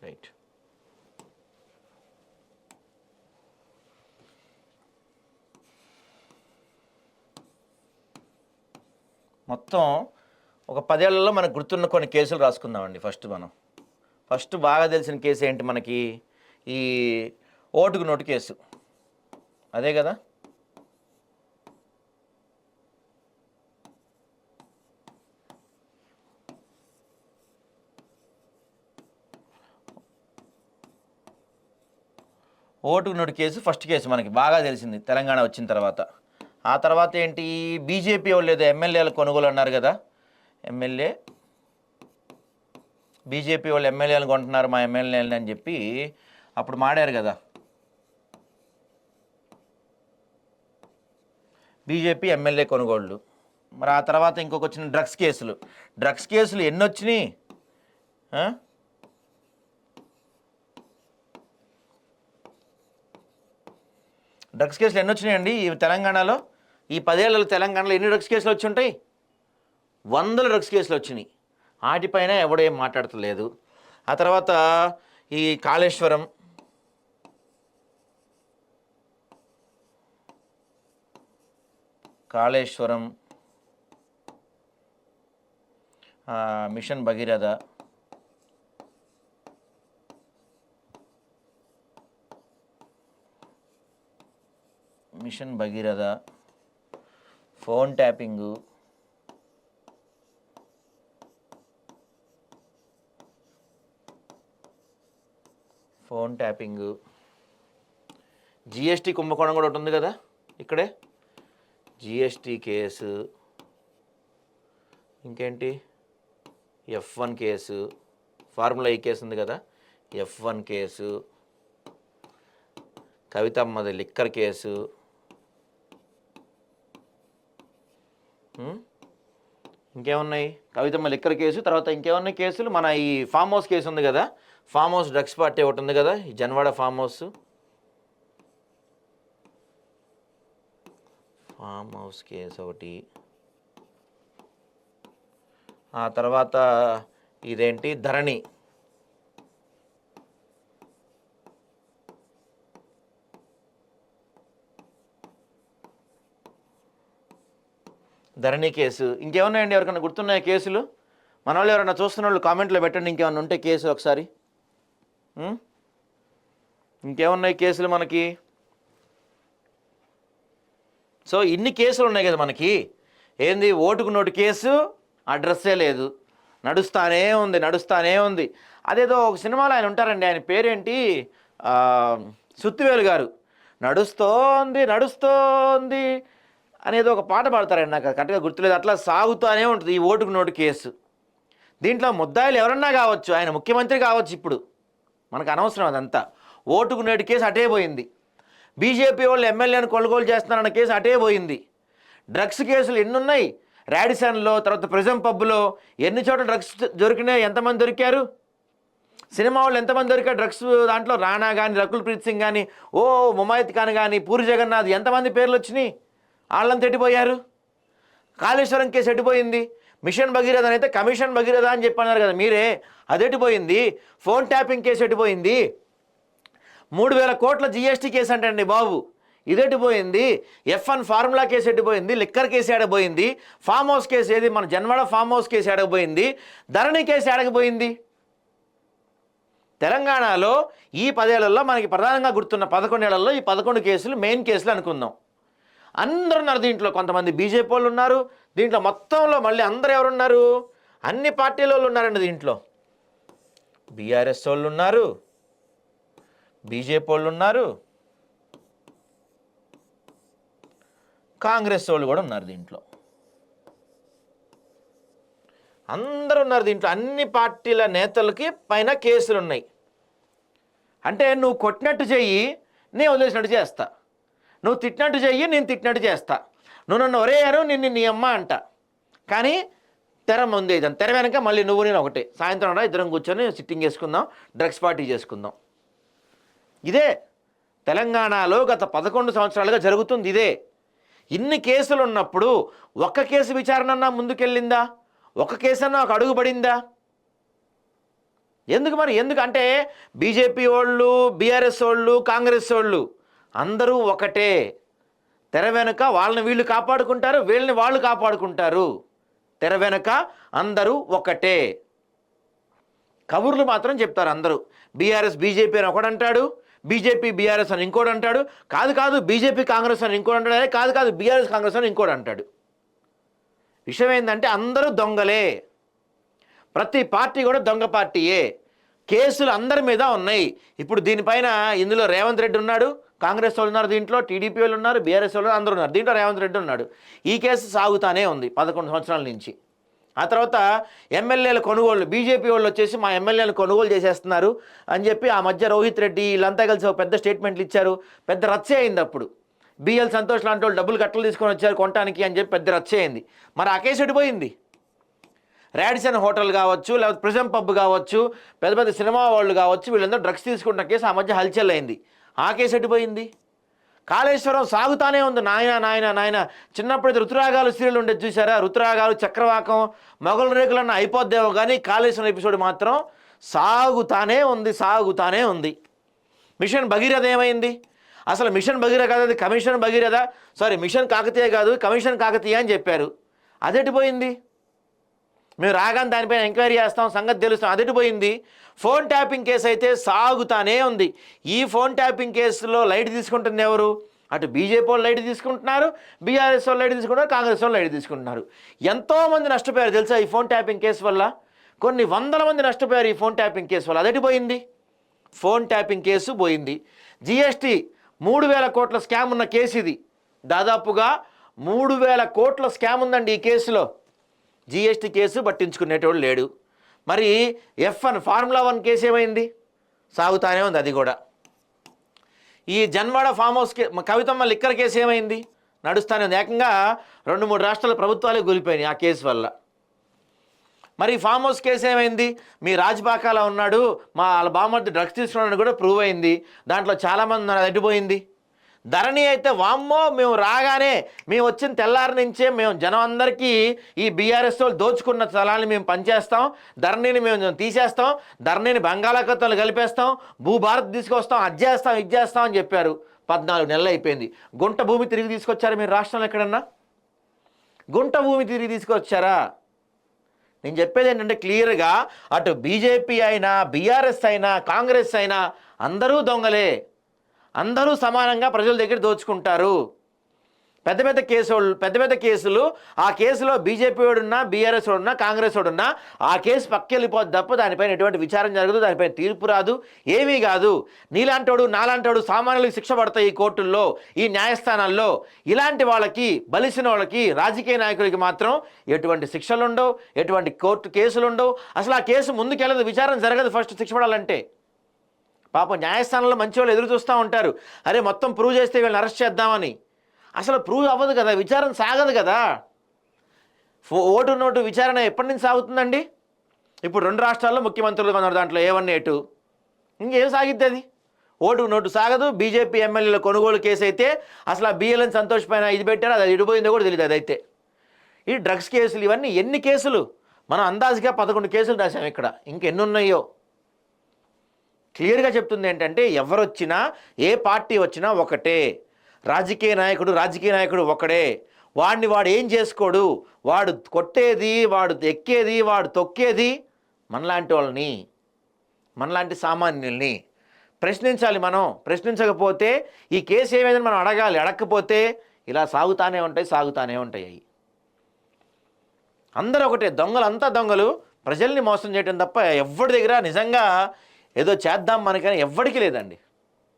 Right. మొత్తం ఒక 10 ఏళ్లలో మనకు గుర్తున్న కొన్ని కేసులు రాసుకుందామండి. ఫస్ట్ బాగా తెలిసిన కేసు ఏంటి మనకి? ఈ ఓటుకు నోటు కేసు, అదే కదా. ఓటుకు నోటు కేసు ఫస్ట్ కేసు మనకి బాగా తెలిసింది తెలంగాణ వచ్చిన తర్వాత. ఆ తర్వాత ఏంటి? బీజేపీ వాళ్ళు ఏదో ఎమ్మెల్యేల కొనుగోలు అన్నారు కదా. బీజేపీ వాళ్ళు ఎమ్మెల్యేలు కొంటున్నారు మా ఎమ్మెల్యేలని అని చెప్పి అప్పుడు మాడారు కదా. బీజేపీ ఎమ్మెల్యే కొనుగోళ్ళు. మరి ఆ తర్వాత ఇంకొక వచ్చిన డ్రగ్స్ కేసులు ఎన్ని వచ్చినాయి? డ్రగ్స్ కేసులు ఎన్ని వచ్చినాయండి ఈ తెలంగాణలో? ఈ 10 ఏళ్లలో తెలంగాణలో ఎన్ని డ్రగ్స్ కేసులు వచ్చి ఉంటాయి? 100 డ్రగ్స్ కేసులు వచ్చినాయి. వాటిపైన ఎవడేం మాట్లాడతలేదు. ఆ తర్వాత ఈ Kaleshwaram, mission Bhagiratha, phone tapping, GST కుంభకోణం కూడా ఒకటి ఉంది కదా ఇక్కడే. జిఎస్టీ కేసు, ఇంకేంటి F1 కేసు, ఫార్ములా ఈ కేసు ఉంది కదా, F1 కేసు, కవితమ్మది లిక్కర్ కేసు, ఇంకేమున్నాయి? కవితమ్మ లిక్కర్ కేసు, తర్వాత ఇంకేమున్నాయి కేసులు? మన ఈ ఫామ్ హౌస్ కేసు ఉంది కదా, ఫామ్ హౌస్ డ్రగ్స్ పార్టీ ఒకటి ఉంది కదా, ఈ జన్వాడ ఫామ్ హౌస్ కేసు ఒకటి. ఆ తర్వాత ఇదేంటి ధరణి, కేసు. ఇంకేమున్నాయండి? ఎవరికైనా గుర్తున్నాయా కేసులు? మన వాళ్ళు ఎవరైనా చూస్తున్న వాళ్ళు కామెంట్లో పెట్టండి ఇంకేమన్నా ఉంటే కేసులు ఒకసారి. ఇంకేమున్నాయి కేసులు మనకి? సో ఇన్ని కేసులు ఉన్నాయి కదా మనకి. ఏంది? ఓటుకు నోటు కేసు అడ్రస్సే లేదు, నడుస్తానే ఉంది. అదేదో ఒక సినిమాలో ఆయన ఉంటారండి, ఆయన పేరేంటి, సుత్తివేలు గారు, నడుస్తోంది అనేది ఒక పాట పాడతారండి, నాకు కరెక్ట్గా గుర్తులేదు. అట్లా సాగుతూనే ఉంటుంది ఈ ఓటుకు నోటు కేసు. దీంట్లో ముద్దాయిలు ఎవరన్నా కావచ్చు, ఆయన ముఖ్యమంత్రి కావచ్చు, ఇప్పుడు మనకు అనవసరం అదంతా. ఓటుకు నోటు కేసు అటే పోయింది. బీజేపీ వాళ్ళు ఎమ్మెల్యేను కొనుగోలు చేస్తున్నారన్న కేసు అటే పోయింది. డ్రగ్స్ కేసులు ఎన్నున్నాయి? రాడిసన్లో, తర్వాత ప్రిజం పబ్లో ఎన్ని చోట్ల డ్రగ్స్ దొరికినాయి? ఎంతమంది దొరికారు? సినిమా వాళ్ళు ఎంతమంది దొరికారు డ్రగ్స్ దాంట్లో? రాణా కానీ, రకుల్ ప్రీత్ సింగ్ కానీ, ముమైత్ ఖాన్ కానీ, పూరి జగన్నాథ్, ఎంతమంది పేర్లు వచ్చినాయి? వాళ్ళని ఎట్టిపోయారు? కాళేశ్వరం కేసు ఎట్టిపోయింది? మిషన్ భగీరథ అయితే కమిషన్ భగీరథ అని చెప్పన్నారు కదా మీరే, అది ఎట్టిపోయింది? ఫోన్ ట్యాపింగ్ కేసు ఎట్టిపోయింది? 3000 కోట్ల జిఎస్టీ కేసు అంటండి బాబు, ఇదెట్టిపోయింది? F1 ఫార్ములా కేసు ఎట్టిపోయింది? లిక్కర్ కేసు ఏడకపోయింది? ఫామ్ హౌస్ కేసు ఏది? మన జన్వాడ ఫామ్ హౌస్ కేసు ఏడకపోయింది? ధరణి కేసు ఏడకపోయింది? తెలంగాణలో ఈ 10 ఏళ్లలో మనకి ప్రధానంగా గుర్తున్న 11 ఏళ్లలో ఈ 11 కేసులు మెయిన్ కేసులు అనుకుందాం. అందరూ ఉన్నారు దీంట్లో. కొంతమంది బీజేపీ వాళ్ళు ఉన్నారు దీంట్లో. మొత్తంలో మళ్ళీ అందరూ ఎవరున్నారు? అన్ని పార్టీల వాళ్ళు ఉన్నారండి దీంట్లో. బీఆర్ఎస్ వాళ్ళు ఉన్నారు, బీజేపీ వాళ్ళు ఉన్నారు, కాంగ్రెస్ వాళ్ళు కూడా ఉన్నారు దీంట్లో. అందరూ ఉన్నారు దీంట్లో. అన్ని పార్టీల నేతలకి పైన కేసులు ఉన్నాయి. అంటే నువ్వు కొట్టినట్టు చెయ్యి, నేను వదిలేసినట్టు చేస్తా. నువ్వు తిట్టినట్టు చెయ్యి, నేను తిట్టినట్టు చేస్తా. నువ్వు నన్ను ఒరేయారు, నిన్ను నీ అమ్మ అంట. కానీ తెర ముందే ఇదని, తెర వెనక మళ్ళీ నువ్వు నేను ఒకటే. సాయంత్రం ఇద్దరం కూర్చొని సిట్టింగ్ చేసుకుందాం, డ్రగ్స్ పార్టీ చేసుకుందాం. ఇదే తెలంగాణలో గత 11 సంవత్సరాలుగా జరుగుతుంది. ఇదే. ఇన్ని కేసులు ఉన్నప్పుడు ఒక్క కేసు విచారణ ముందుకెళ్ళిందా? ఒక కేసు అన్నా ఒక అడుగు పడిందా? ఎందుకంటే బీజేపీ వాళ్ళు, బీఆర్ఎస్ వాళ్ళు, కాంగ్రెస్ వాళ్ళు అందరూ ఒకటే. తెర వెనుక వాళ్ళని వీళ్ళు కాపాడుకుంటారు, వీళ్ళని వాళ్ళు కాపాడుకుంటారు. తెర వెనుక అందరూ ఒకటే. కబుర్లు మాత్రం చెప్తారు అందరూ. బీఆర్ఎస్ బీజేపీ అని ఒకడంటాడు, బీజేపీ బీఆర్ఎస్ అని ఇంకోటి అంటాడు, కాదు బీజేపీ కాంగ్రెస్ అని ఇంకోటి అంటాడు, కాదు బీఆర్ఎస్ కాంగ్రెస్ అని ఇంకోటి అంటాడు. విషయం ఏంటంటే అందరూ దొంగలే. ప్రతి పార్టీ కూడా దొంగ పార్టీయే. కేసులు అందరి మీద ఉన్నాయి. ఇప్పుడు దీనిపైన ఇందులో రేవంత్ రెడ్డి ఉన్నాడు, కాంగ్రెస్ వాళ్ళు ఉన్నారు, దీంట్లో టీడీపీ వాళ్ళు ఉన్నారు, బీఆర్ఎస్ వాళ్ళు అందరూ ఉన్నారు, దీంట్లో రేవంత్ రెడ్డి ఉన్నాడు. ఈ కేసు సాగుతానే ఉంది 11 సంవత్సరాల నుంచి. ఆ తర్వాత ఎమ్మెల్యేల కొనుగోలు, బీజేపీ వాళ్ళు వచ్చేసి మా ఎమ్మెల్యేలు కొనుగోలు చేసేస్తున్నారు అని చెప్పి ఆ మధ్య రోహిత్ రెడ్డి వీళ్ళంతా కలిసి ఒక పెద్ద స్టేట్మెంట్లు ఇచ్చారు. పెద్ద రచ్చే అయింది అప్పుడు. బిఎల్ సంతోష్ లాంటి వాళ్ళు డబ్బులు కట్టలు తీసుకొని వచ్చారు కొనటానికి అని చెప్పి పెద్ద రచ్చే అయింది. మరి ఆ కేసు ఎడిపోయింది. రాడిసన్ హోటల్ కావచ్చు, లేకపోతే ప్రిజం పబ్ కావచ్చు, పెద్ద పెద్ద సినిమా వాళ్ళు కావచ్చు, వీళ్ళందరూ డ్రగ్స్ తీసుకుంటున్న కేసు ఆ మధ్య హల్చల్ అయింది. ఆ కేసు ఎడిపోయింది. కాళేశ్వరం సాగుతానే ఉంది. నాయన చిన్నప్పుడు ఋతురాగాలు సీరియల్ ఉండేది చూసారా? ఋతురాగాలు, చక్రవాకం, మొగల రేకులన్న అయిపోద్దేమో కానీ కాళేశ్వరం ఎపిసోడ్ మాత్రం సాగుతానే ఉంది. మిషన్ భగీరథ ఏమైంది? అసలు మిషన్ భగీరథ కాదు, అది commission Bhagiratha. Sorry, mission Kakatiya కాదు, కమిషన్ కాకతీయ అని చెప్పారు. అదెటిపోయింది. మేము రాగానే దానిపైన ఎంక్వైరీ చేస్తాం, సంగతి తెలుస్తాం. అదెటిపోయింది. ఫోన్ ట్యాపింగ్ కేసు అయితే సాగుతానే ఉంది. ఈ ఫోన్ ట్యాపింగ్ కేసులో లైట్ తీసుకుంటుంది ఎవరు? అటు బీజేపీ వాళ్ళు లైట్ తీసుకుంటున్నారు, బీఆర్ఎస్ వాళ్ళు లైట్ తీసుకుంటున్నారు, కాంగ్రెస్ వాళ్ళు లైట్ తీసుకుంటున్నారు. ఎంతోమంది నష్టపోయారు తెలుసా ఈ ఫోన్ ట్యాపింగ్ కేసు వల్ల? కొన్ని వందల మంది నష్టపోయారు ఈ ఫోన్ ట్యాపింగ్ కేసు వల్ల. అదెటిపోయింది. ఫోన్ ట్యాపింగ్ కేసు పోయింది. జిఎస్టీ 3,000 కోట్ల స్కామ్ ఉన్న కేసు ఇది. దాదాపుగా 3,000 కోట్ల స్కామ్ ఉందండి ఈ కేసులో. జిఎస్టీ కేసు పట్టించుకునేటోడు లేడు. మరి F1 ఫార్ములా 1 కేసు ఏమైంది? సాగుతానే ఉంది అది కూడా. ఈ జన్వాడ ఫామ్ హౌస్ కవితమ్మ లిక్కర్ కేసు ఏమైంది? నడుస్తానే ఉంది. ఏకంగా 2-3 రాష్ట్రాల ప్రభుత్వాలే కూలిపోయినాయి ఆ కేసు వల్ల. మరి ఫామ్ హౌస్ కేసు ఏమైంది? మీ రాజ్బాకాలో ఉన్నాడు, మా వాళ్ళ బామ్మర్ది డ్రగ్స్ తీసుకున్నాడని కూడా ప్రూవ్ అయింది. దాంట్లో చాలామంది ఉన్నారు, అడ్డిపోయింది. ధరణి అయితే వామ్మో, మేము రాగానే, మేము వచ్చిన తెల్లారి నుంచే మేము జనం అందరికీ ఈ బీఆర్ఎస్ వాళ్ళు దోచుకున్న స్థలాన్ని మేము పనిచేస్తాం, ధరణిని మేము తీసేస్తాం, ధరణిని బంగాళాఖాతంలో కలిపేస్తాం, భూభారత్ తీసుకొస్తాం, అది చేస్తాం అని చెప్పారు. 14 నెలలు అయిపోయింది. గుంట భూమి తిరిగి తీసుకొచ్చారా మీరు రాష్ట్రంలో ఎక్కడన్నా? గుంట భూమి తిరిగి తీసుకొచ్చారా? నేను చెప్పేది ఏంటంటే క్లియర్గా అటు బీజేపీ అయినా, బీఆర్ఎస్ అయినా, కాంగ్రెస్ అయినా అందరూ దొంగలే. అందరూ సమానంగా ప్రజల దగ్గర దోచుకుంటారు. పెద్ద పెద్ద కేసులు ఆ కేసులో బీజేపీ వాడున్నా, బీఆర్ఎస్ వాడున్నా, కాంగ్రెస్ వాడున్నా ఆ కేసు పక్కెళ్ళిపోద్ది తప్ప దానిపైన ఎటువంటి విచారణ జరగదు, దానిపైన తీర్పు రాదు, ఏమీ కాదు. నీలాంటోడు నాలాంటోడు సామాన్యులకు శిక్ష పడతాయి ఈ కోర్టుల్లో, ఈ న్యాయస్థానాల్లో. ఇలాంటి వాళ్ళకి, బలిసిన వాళ్ళకి, రాజకీయ నాయకులకి మాత్రం ఎటువంటి శిక్షలు ఉండవు, ఎటువంటి కోర్టు కేసులు ఉండవు. అసలు ఆ కేసు ముందుకెళ్ళదు, విచారణ జరగదు ఫస్ట్ శిక్ష పడాలంటే. పాపం న్యాయస్థానంలో మంచి వాళ్ళు ఎదురు చూస్తూ ఉంటారు, అరే మొత్తం ప్రూవ్ చేస్తే వీళ్ళని అరెస్ట్ చేద్దామని. అసలు ప్రూవ్ అవ్వదు కదా, విచారణ సాగదు కదా. ఓటు నోటు విచారణ ఎప్పటి నుంచి సాగుతుందండి? ఇప్పుడు 2 రాష్ట్రాల్లో ముఖ్యమంత్రులు ఉన్నారు, దాంట్లో A1 A2. ఇంకేం సాగిద్ది అది? ఓటు నోటు సాగదు. బీజేపీ ఎమ్మెల్యేల కొనుగోలు కేసు అయితే అసలు ఆ బిఎల్ఎన్ సంతోష్ పైన ఇది పెట్టారో అది ఇడిపోయిందో కూడా తెలియదు. అదైతే ఈ డ్రగ్స్ కేసులు ఇవన్నీ ఎన్ని కేసులు? మనం అందాజుగా 11 కేసులు రాసాం ఇక్కడ, ఇంకెన్ని ఉన్నాయో. క్లియర్గా చెప్తుంది ఏంటంటే ఎవరొచ్చినా, ఏ పార్టీ వచ్చినా ఒకటే. రాజకీయ నాయకుడు ఒకడే. వాడు ఏం చేసుకోడు, వాడు కొట్టేది, వాడు ఎక్కేది, వాడు తొక్కేది మనలాంటి వాళ్ళని, మనలాంటి సామాన్యుల్ని. ప్రశ్నించాలి మనం. ప్రశ్నించకపోతే ఈ కేసు ఏమైందని మనం అడగాలి. అడగకపోతే ఇలా సాగుతానే ఉంటాయి. అందరూ ఒకటే, దొంగలంతా దొంగలు. ప్రజల్ని మోసం చేయడం తప్ప ఎవరి దగ్గర నిజంగా ఏదో చేద్దాం మనకని ఎవ్వడికి లేదండి.